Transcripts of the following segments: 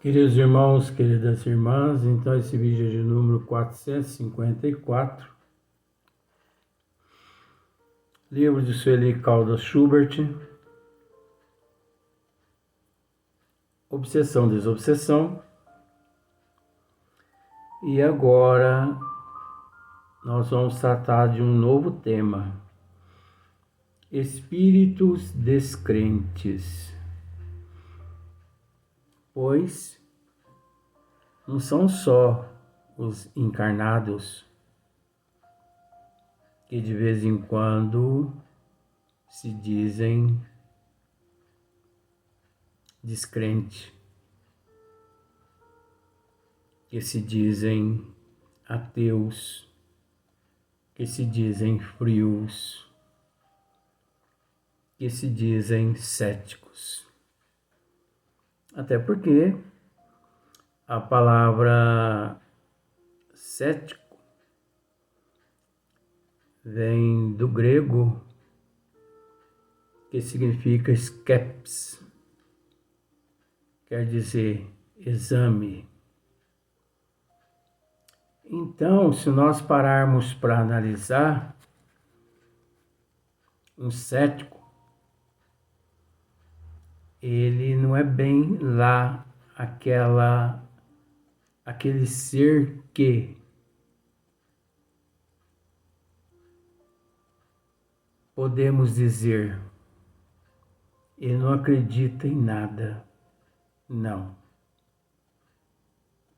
Queridos irmãos, queridas irmãs, então esse vídeo é de número 454, livro de Sueli Caldas Schubert, Obsessão, Desobsessão. E agora nós vamos tratar de um novo tema: espíritos descrentes. Pois não são só os encarnados que de vez em quando se dizem descrente, que se dizem ateus, que se dizem frios, que se dizem céticos. Até porque a palavra cético vem do grego, que significa skeps, quer dizer exame. Então, se nós pararmos para analisar, um cético, ele não é bem lá aquele ser que podemos dizer, ele não acredita em nada. Não.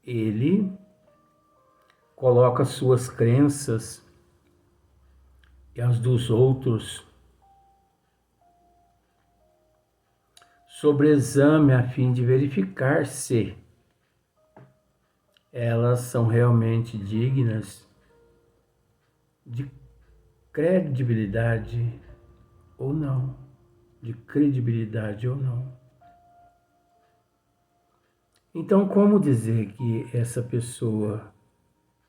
Ele coloca suas crenças e as dos outros sobre exame a fim de verificar se elas são realmente dignas de credibilidade ou não, de credibilidade ou não. Então, como dizer que essa pessoa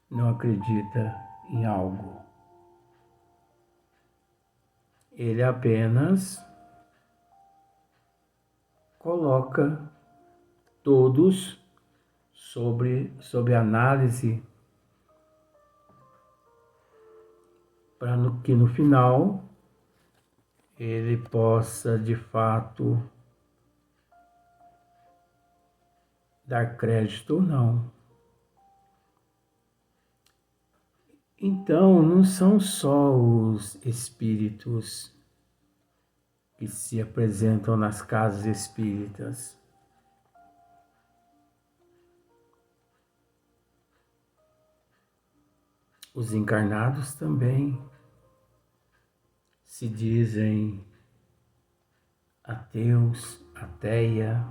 não acredita em algo? Ele apenas coloca todos sob análise, para que no final ele possa de fato dar crédito ou não. Então, não são só os espíritos que se apresentam nas casas espíritas. Os encarnados também se dizem ateus, ateia,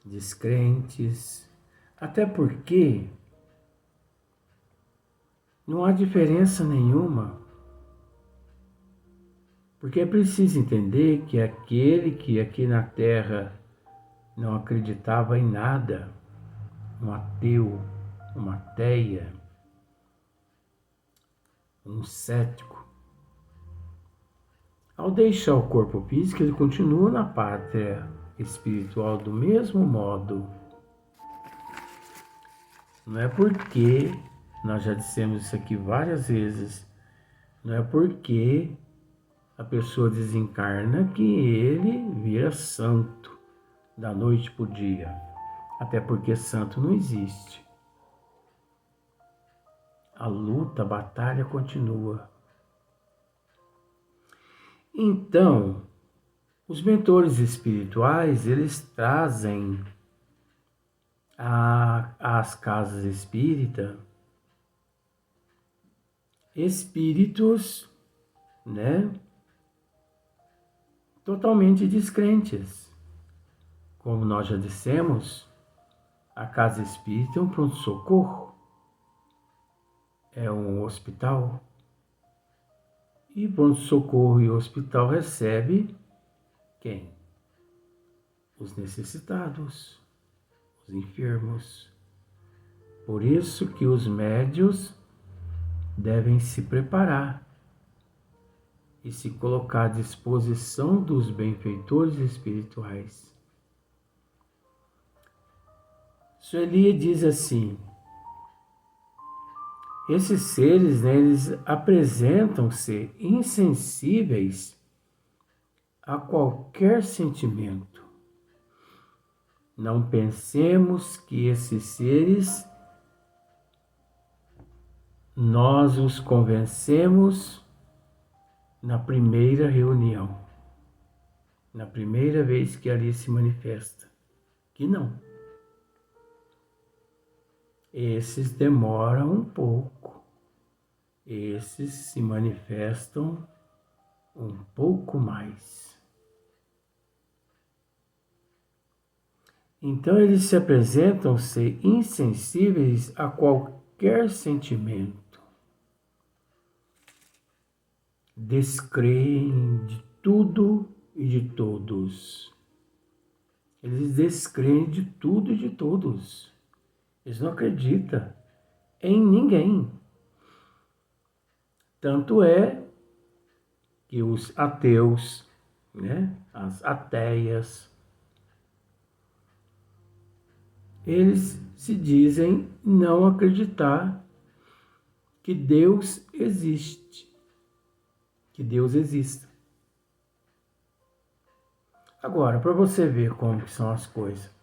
descrentes, até porque não há diferença nenhuma, porque é preciso entender que aquele que aqui na Terra não acreditava em nada, um ateu, uma ateia, um cético, ao deixar o corpo físico, ele continua na pátria espiritual do mesmo modo. Não é porque, nós já dissemos isso aqui várias vezes, não é porque a pessoa desencarna que ele vira santo da noite para o dia. Até porque santo não existe. A luta, a batalha continua. Então, os mentores espirituais, eles trazem às casas espíritas espíritos, né, totalmente descrentes. Como nós já dissemos, a casa espírita é um pronto-socorro, é um hospital. E pronto-socorro e hospital recebe quem? Os necessitados, os enfermos. Por isso que os médios devem se preparar e se colocar à disposição dos benfeitores espirituais Sueli diz assim: esses seres, né, eles apresentam-se insensíveis a qualquer sentimento. Não pensemos que esses seres nós os convencemos na primeira reunião, na primeira vez que ali se manifesta, que não. Esses demoram um pouco, esses se manifestam um pouco mais. Então eles se apresentam-se insensíveis a qualquer sentimento. Descreem de tudo e de todos. Eles descreem de tudo e de todos. Eles não acreditam em ninguém. Tanto é que os ateus, né, as ateias, eles se dizem não acreditar que Deus existe, que Deus exista. Agora, para você ver como que são as coisas,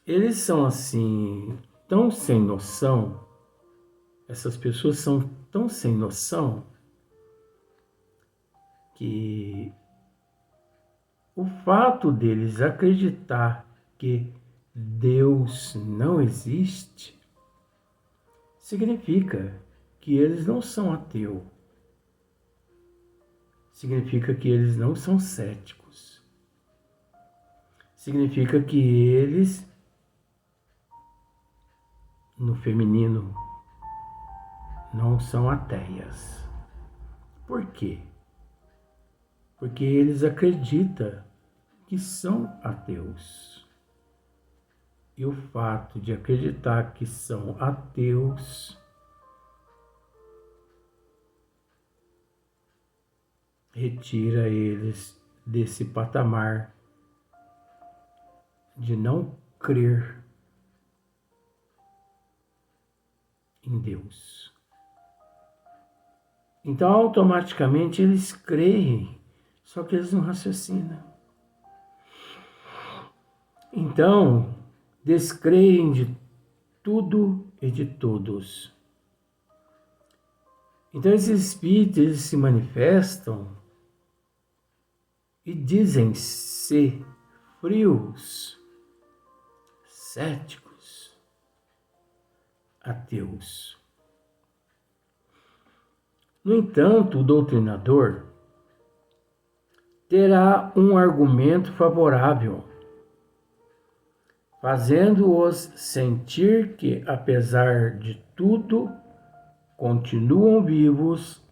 eles são assim, tão sem noção, essas pessoas são tão sem noção, que o fato deles acreditar que Deus não existe significa que eles não são ateus, significa que eles não são céticos, significa que eles, no feminino, não são ateias. Por quê? Porque eles acreditam que são ateus. E o fato de acreditar que são ateus retira eles desse patamar de não crer em Deus. Então, automaticamente, eles creem, só que eles não raciocinam. Então, descreem de tudo e de todos. Então, esses espíritos, eles se manifestam e dizem-se frios, céticos, ateus. No entanto, o doutrinador terá um argumento favorável, fazendo-os sentir que, apesar de tudo, continuam vivos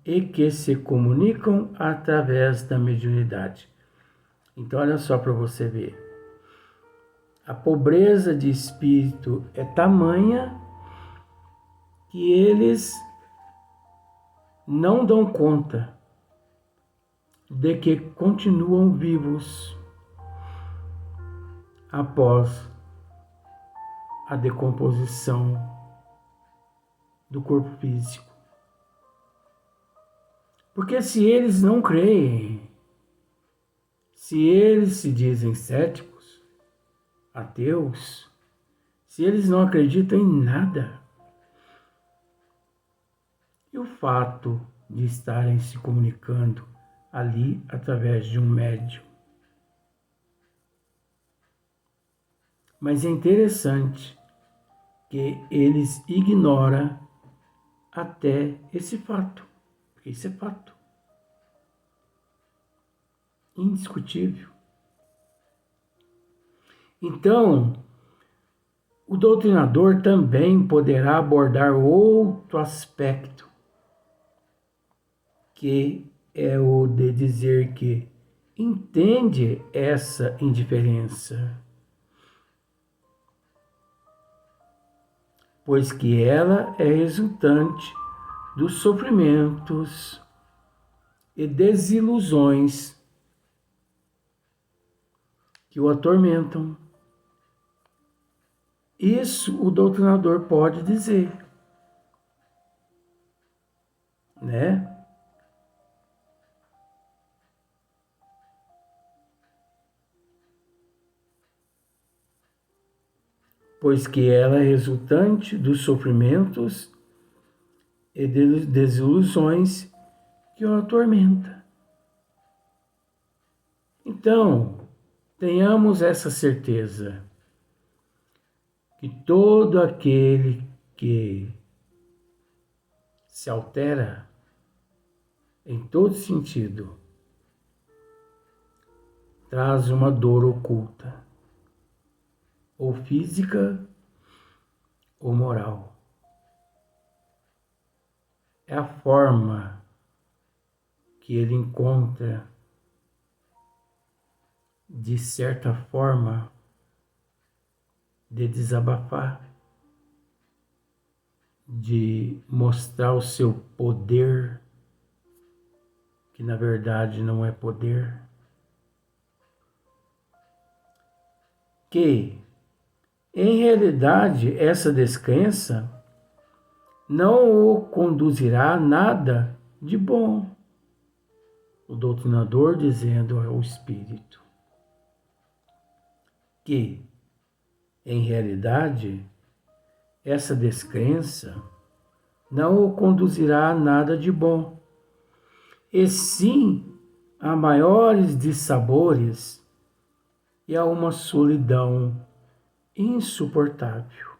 e que se comunicam através da mediunidade. Então, olha só para você ver. A pobreza de espírito é tamanha que eles não dão conta de que continuam vivos após a decomposição do corpo físico. Porque se eles não creem, se eles se dizem céticos, ateus, se eles não acreditam em nada, e o fato de estarem se comunicando ali através de um médium. Mas é interessante que eles ignoram até esse fato, porque isso é fato, indiscutível. Então, o doutrinador também poderá abordar outro aspecto, que é o de dizer que entende essa indiferença, pois que ela é resultante dos sofrimentos e desilusões que o atormentam. Isso o doutrinador pode dizer, né? Pois que ela é resultante dos sofrimentos e desilusões que o atormenta. Então, tenhamos essa certeza que todo aquele que se altera em todo sentido traz uma dor oculta, ou física ou moral. É a forma que ele encontra, de certa forma, de desabafar, de mostrar o seu poder, que na verdade não é poder, que em realidade essa descrença não o conduzirá a nada de bom. O doutrinador dizendo ao espírito que, em realidade, essa descrença não o conduzirá a nada de bom, e sim a maiores dissabores e a uma solidão insuportável.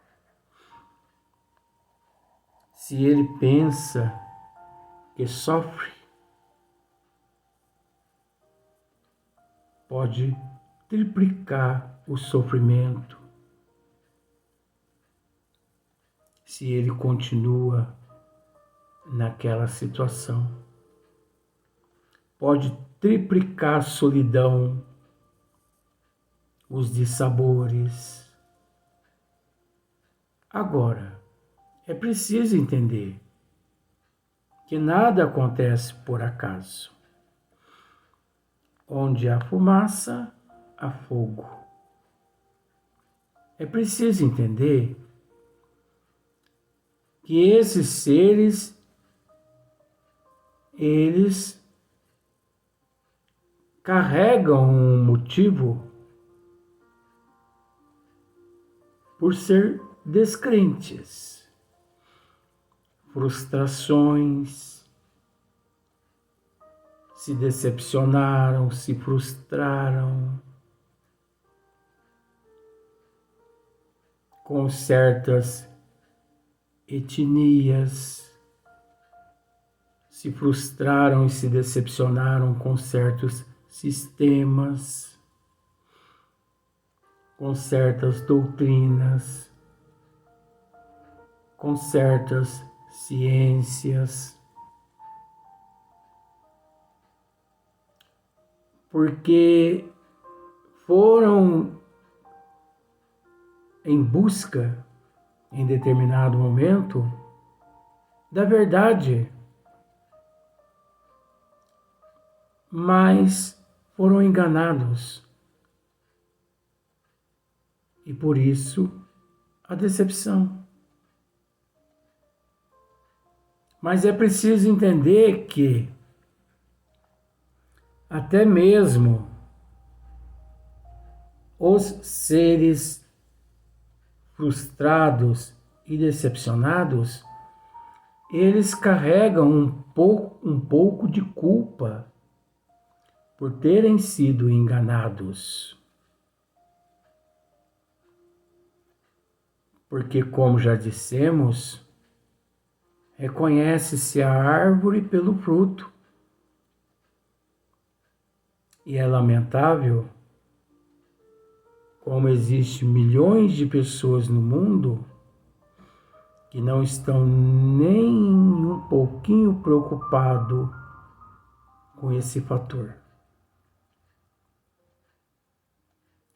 Se ele pensa que sofre, pode triplicar o sofrimento se ele continua naquela situação. Pode triplicar a solidão, os dissabores. Agora, é preciso entender que nada acontece por acaso. Onde há fumaça, há fogo. É preciso entender que esses seres, eles carregam um motivo por ser descrentes, frustrações, se decepcionaram, se frustraram com certas etnias, se frustraram e se decepcionaram com certos sistemas, com certas doutrinas, com certas ciências, porque foram em busca, em determinado momento, da verdade, mas foram enganados. E por isso a decepção. Mas é preciso entender que até mesmo os seres frustrados e decepcionados, eles carregam um pouco de culpa por terem sido enganados. Porque, como já dissemos, reconhece-se a árvore pelo fruto. E é lamentável como existem milhões de pessoas no mundo que não estão nem um pouquinho preocupados com esse fator.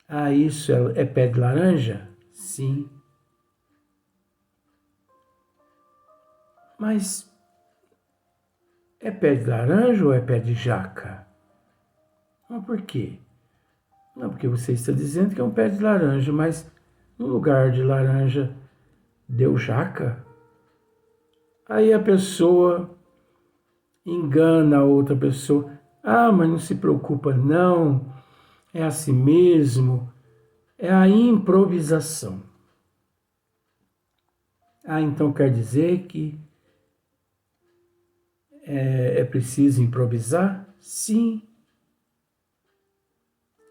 Ah, isso é pé de laranja? Sim. Mas é pé de laranja ou é pé de jaca? Não, por quê? Não, porque você está dizendo que é um pé de laranja, mas no lugar de laranja deu jaca. Aí a pessoa engana a outra pessoa. Ah, mas não se preocupa não, é assim mesmo. É a improvisação. Ah, então quer dizer que é preciso improvisar? Sim.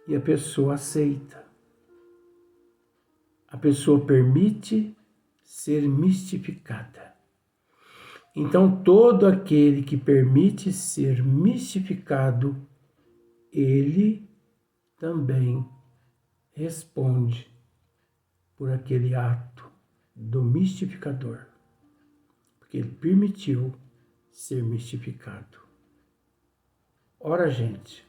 E a pessoa aceita. A pessoa permite ser mistificada. Então, todo aquele que permite ser mistificado, ele também responde por aquele ato do mistificador, porque ele permitiu ser mistificado. Ora, gente,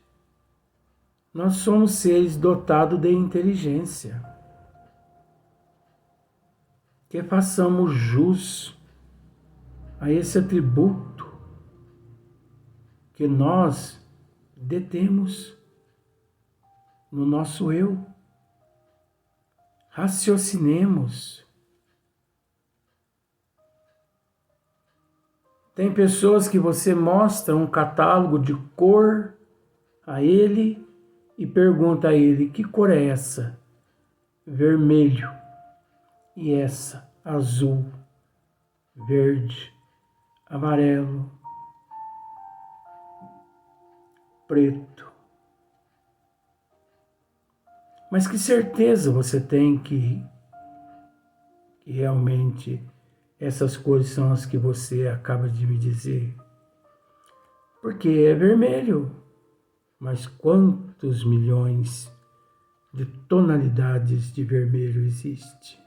nós somos seres dotados de inteligência. Que façamos jus a esse atributo que nós detemos no nosso eu. Raciocinemos. Tem pessoas que você mostra um catálogo de cor a ele e pergunta a ele: que cor é essa? Vermelho. E essa? Azul, verde, amarelo, preto. Mas que certeza você tem que realmente essas cores são as que você acaba de me dizer? Porque é vermelho, mas quantos milhões de tonalidades de vermelho existe?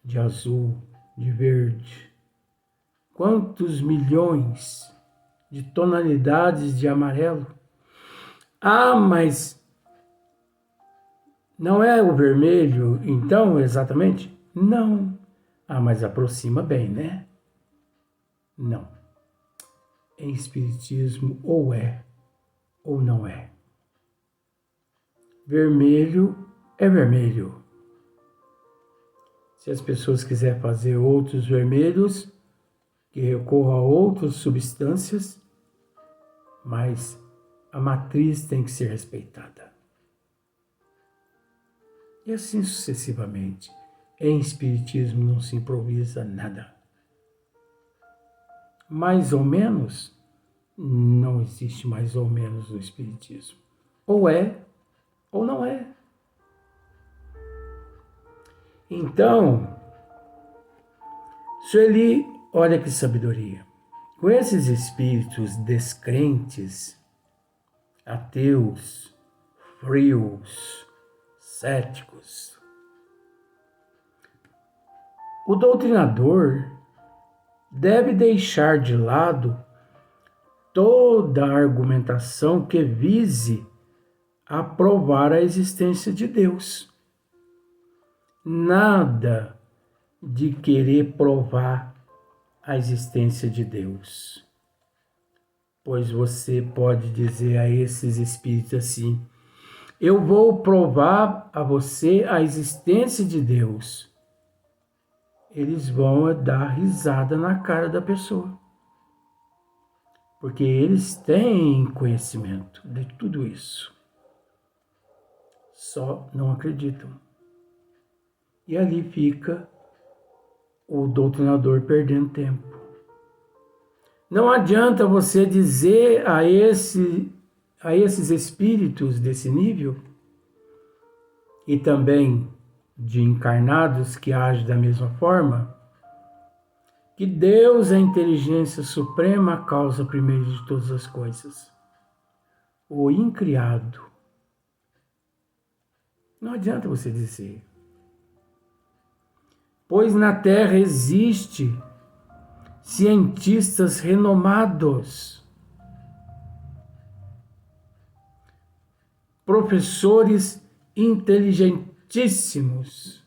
De azul, de verde. Quantos milhões de tonalidades de amarelo? Ah, mas não é o vermelho, então, exatamente? Não. Ah, mas aproxima bem, né? Não. Em espiritismo, ou é, ou não é. Vermelho é vermelho. Se as pessoas quiserem fazer outros vermelhos, que recorram a outras substâncias, mas a matriz tem que ser respeitada. E assim sucessivamente. Em espiritismo não se improvisa nada. Mais ou menos, não existe mais ou menos no espiritismo. Ou é, ou não é. Então, Sueli, olha que sabedoria. Com esses espíritos descrentes, ateus, frios, céticos, o doutrinador deve deixar de lado toda a argumentação que vise a provar a existência de Deus. Nada de querer provar a existência de Deus. Pois você pode dizer a esses espíritos assim: eu vou provar a você a existência de Deus. Eles vão dar risada na cara da pessoa. Porque eles têm conhecimento de tudo isso. Só não acreditam. E ali fica o doutrinador perdendo tempo. Não adianta você dizer a esses espíritos desse nível e também de encarnados que agem da mesma forma, que Deus é a inteligência suprema, a causa primeira de todas as coisas. O incriado. Não adianta você dizer. Pois na Terra existe cientistas renomados, professores inteligentíssimos,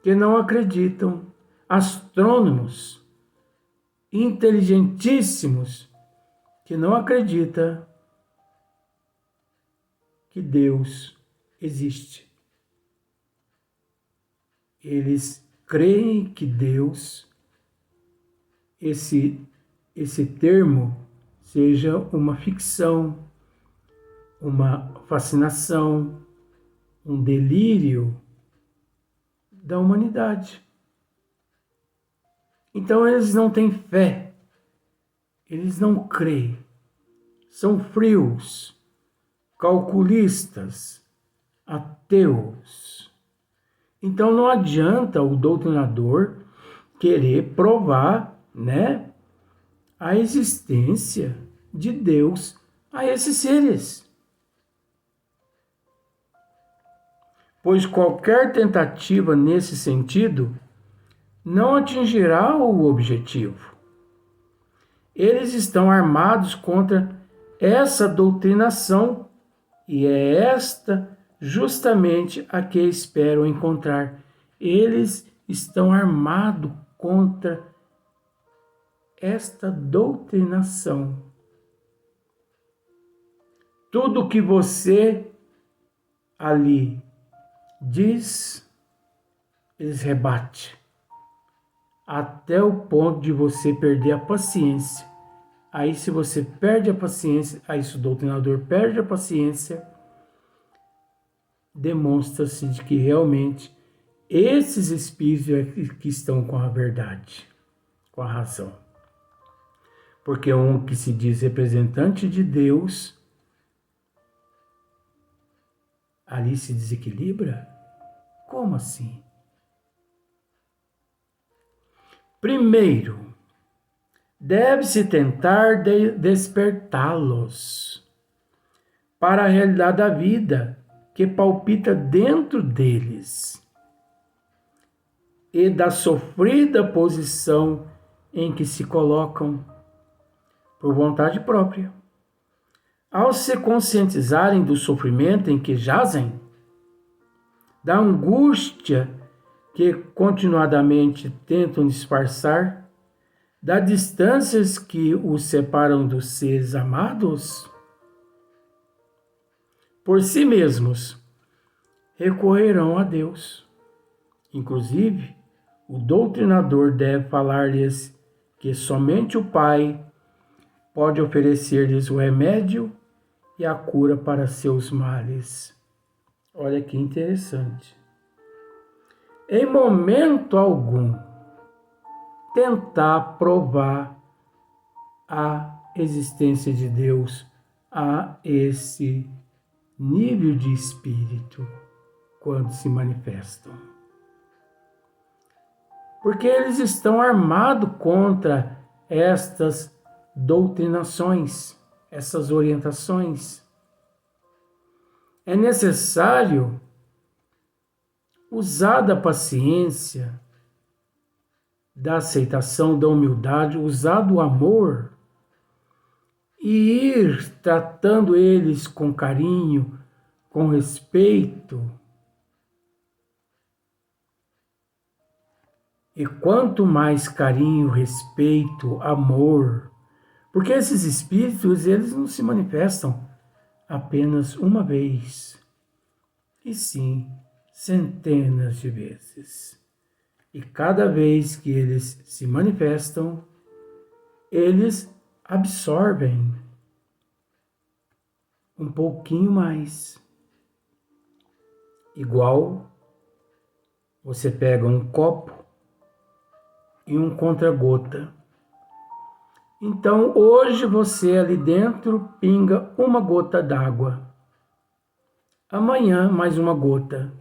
que não acreditam, astrônomos inteligentíssimos, que não acreditam que Deus existe. Eles creem que Deus, esse termo, seja uma ficção, uma fascinação, um delírio da humanidade. Então eles não têm fé, eles não creem, são frios, calculistas, ateus. Então não adianta o doutrinador querer provar, a existência de Deus a esses seres. Pois qualquer tentativa nesse sentido não atingirá o objetivo. Eles estão armados contra essa doutrinação e é esta justamente a que esperam encontrar. Eles estão armados contra esta doutrinação. Tudo que você ali diz, eles rebatem, até o ponto de você perder a paciência. Aí se você perde a paciência, aí se o doutrinador perde a paciência, demonstra-se de que realmente esses espíritos é que estão com a verdade, com a razão. Porque um que se diz representante de Deus, ali se desequilibra? Como assim? Primeiro, deve-se tentar despertá-los para a realidade da vida que palpita dentro deles e da sofrida posição em que se colocam por vontade própria. Ao se conscientizarem do sofrimento em que jazem, da angústia que continuadamente tentam disfarçar, das distâncias que os separam dos seres amados, por si mesmos recorrerão a Deus. Inclusive, o doutrinador deve falar-lhes que somente o Pai pode oferecer-lhes o remédio e a cura para seus males. Olha que interessante. Em momento algum, tentar provar a existência de Deus a esse nível de espírito quando se manifestam. Porque eles estão armados contra estas doutrinações, essas orientações. É necessário usar da paciência, da aceitação, da humildade, usar do amor e ir tratando eles com carinho, com respeito. E quanto mais carinho, respeito, amor, porque esses espíritos, eles não se manifestam apenas uma vez, e sim centenas de vezes. E cada vez que eles se manifestam, eles absorvem um pouquinho mais. Igual você pega um copo e um contra-gota. Então, hoje você ali dentro pinga uma gota d'água. Amanhã, mais uma gota.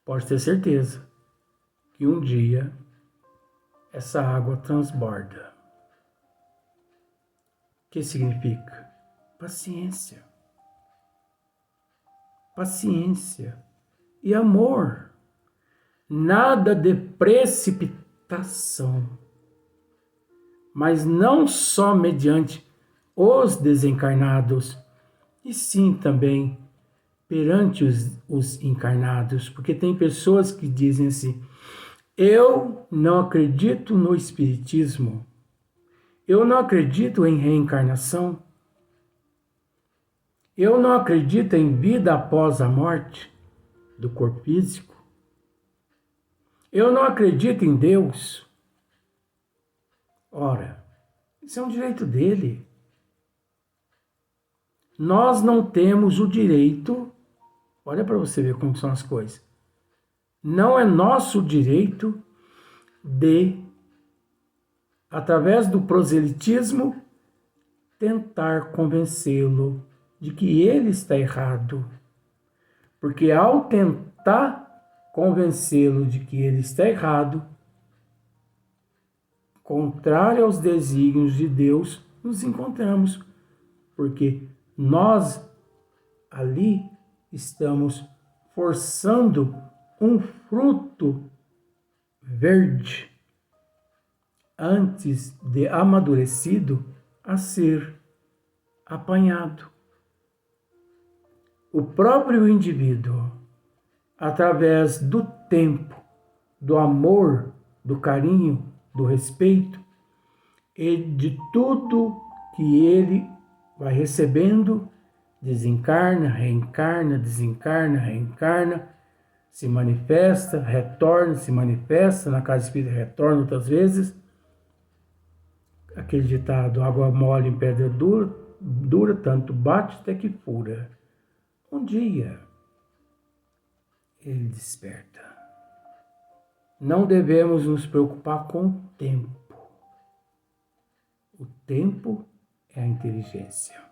Pode ter certeza que um dia essa água transborda. O que significa? Paciência. Paciência e amor. Nada de precipitação. Mas não só mediante os desencarnados, e sim também perante os encarnados, porque tem pessoas que dizem assim: eu não acredito no espiritismo, eu não acredito em reencarnação, Eu não acredito em vida após a morte do corpo físico. Eu não acredito em Deus. Ora, isso é um direito dele. Nós não temos o direito, olha para você ver como são as coisas. Não é nosso direito de, através do proselitismo, tentar convencê-lo de que ele está errado. Porque ao tentar convencê-lo de que ele está errado, contrário aos desígnios de Deus, nos encontramos. Porque nós ali estamos forçando um fruto verde antes de amadurecido a ser apanhado. O próprio indivíduo, através do tempo, do amor, do carinho, do respeito e de tudo que ele vai recebendo, desencarna, reencarna, desencarna, reencarna, se manifesta, retorna, se manifesta, na casa espírita retorna outras vezes. Aquele ditado, água mole em pedra dura, dura tanto bate até que fura. Um dia ele desperta. Não devemos nos preocupar com o tempo. O tempo é a inteligência.